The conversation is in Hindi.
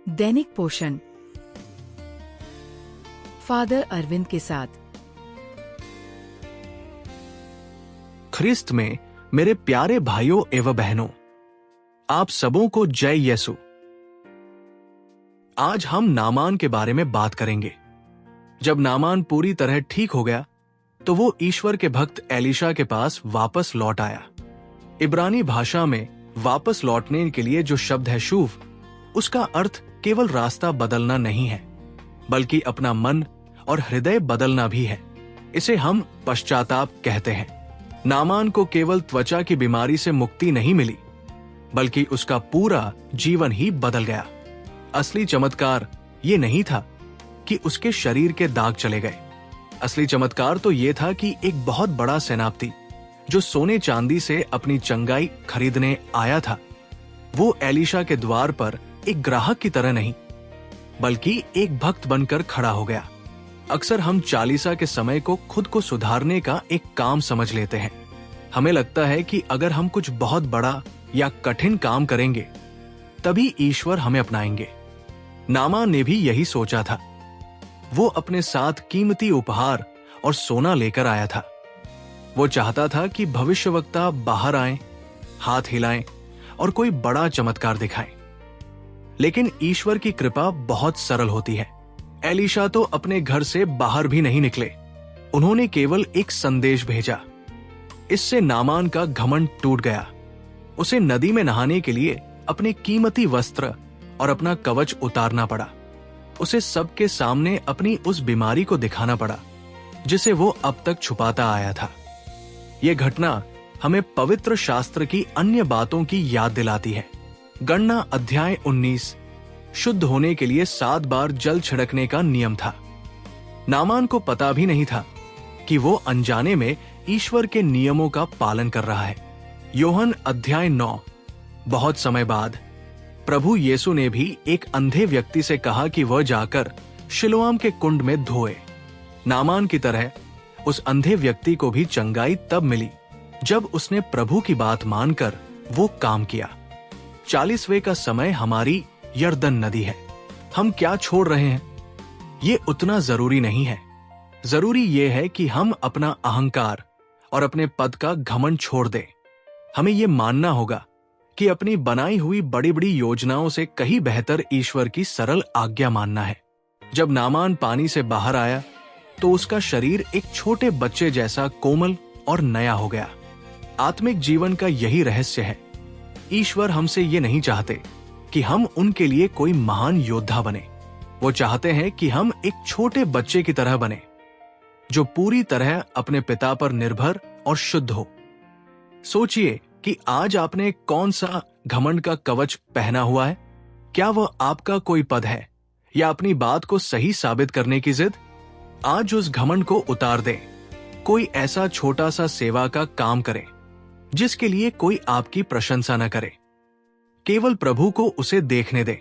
दैनिक पोषण फादर अरविंद के साथ। ख्रिस्त में मेरे प्यारे भाइयों एवं बहनों, आप सबों को जय यीशु। आज हम नामान के बारे में बात करेंगे। जब नामान पूरी तरह ठीक हो गया तो वो ईश्वर के भक्त एलीशा के पास वापस लौट आया। इब्रानी भाषा में वापस लौटने के लिए जो शब्द है शूव, उसका अर्थ केवल रास्ता बदलना नहीं है, बल्कि अपना मन और हृदय बदलना भी है। इसे हम पश्चाताप कहते हैं। नामान को केवल त्वचा की बीमारी से मुक्ति नहीं मिली, बल्कि उसका पूरा जीवन ही बदल गया। असली चमत्कार ये नहीं था कि उसके शरीर के दाग चले गए। असली चमत्कार तो ये था कि एक बहुत बड़ा सेनापति जो सोने चांदी से अपनी चंगाई खरीदने आया था, वो एलीशा के द्वार पर एक ग्राहक की तरह नहीं, बल्कि एक भक्त बनकर खड़ा हो गया। अक्सर हम चालीसा के समय को खुद को सुधारने का एक काम समझ लेते हैं। हमें लगता है कि अगर हम कुछ बहुत बड़ा या कठिन काम करेंगे तभी ईश्वर हमें अपनाएंगे। नामान ने भी यही सोचा था। वो अपने साथ कीमती उपहार और सोना लेकर आया था। वो चाहता था कि भविष्यवक्ता बाहर आएं, हाथ हिलाएं और कोई बड़ा चमत्कार दिखाएं। लेकिन ईश्वर की कृपा बहुत सरल होती है। एलीशा तो अपने घर से बाहर भी नहीं निकले। उन्होंने केवल एक संदेश भेजा। इससे नामान का घमंड टूट गया। उसे नदी में नहाने के लिए अपने कीमती वस्त्र और अपना कवच उतारना पड़ा। उसे सबके सामने अपनी उस बीमारी को दिखाना पड़ा जिसे वो अब तक छुपाता आया था। यह घटना हमें पवित्र शास्त्र की अन्य बातों की याद दिलाती है। गणना अध्याय 19 शुद्ध होने के लिए 7 बार जल छिड़कने का नियम था। नामान को पता भी नहीं था कि वो अनजाने में ईश्वर के नियमों का पालन कर रहा है। योहन अध्याय 9 बहुत समय बाद प्रभु यीशु ने भी एक अंधे व्यक्ति से कहा कि वह जाकर शिलोआम के कुंड में धोए। नामान की तरह उस अंधे व्यक्ति को भी चंगाई तब मिली जब उसने प्रभु की बात मानकर वो काम किया। 40वें का समय हमारी यरदन नदी है। हम क्या छोड़ रहे हैं ये उतना जरूरी नहीं है। जरूरी ये है कि हम अपना अहंकार और अपने पद का घमंड छोड़ दें। हमें ये मानना होगा कि अपनी बनाई हुई बड़ी बड़ी योजनाओं से कहीं बेहतर ईश्वर की सरल आज्ञा मानना है। जब नामान पानी से बाहर आया तो उसका शरीर एक छोटे बच्चे जैसा कोमल और नया हो गया। आत्मिक जीवन का यही रहस्य है। ईश्वर हमसे ये नहीं चाहते कि हम उनके लिए कोई महान योद्धा बने। वो चाहते हैं कि हम एक छोटे बच्चे की तरह बने जो पूरी तरह अपने पिता पर निर्भर और शुद्ध हो। सोचिए कि आज आपने कौन सा घमंड का कवच पहना हुआ है। क्या वह आपका कोई पद है या अपनी बात को सही साबित करने की जिद? आज उस घमंड को उतार दें। कोई ऐसा छोटा सा सेवा का काम करें जिसके लिए कोई आपकी प्रशंसा न करे। केवल प्रभु को उसे देखने दें।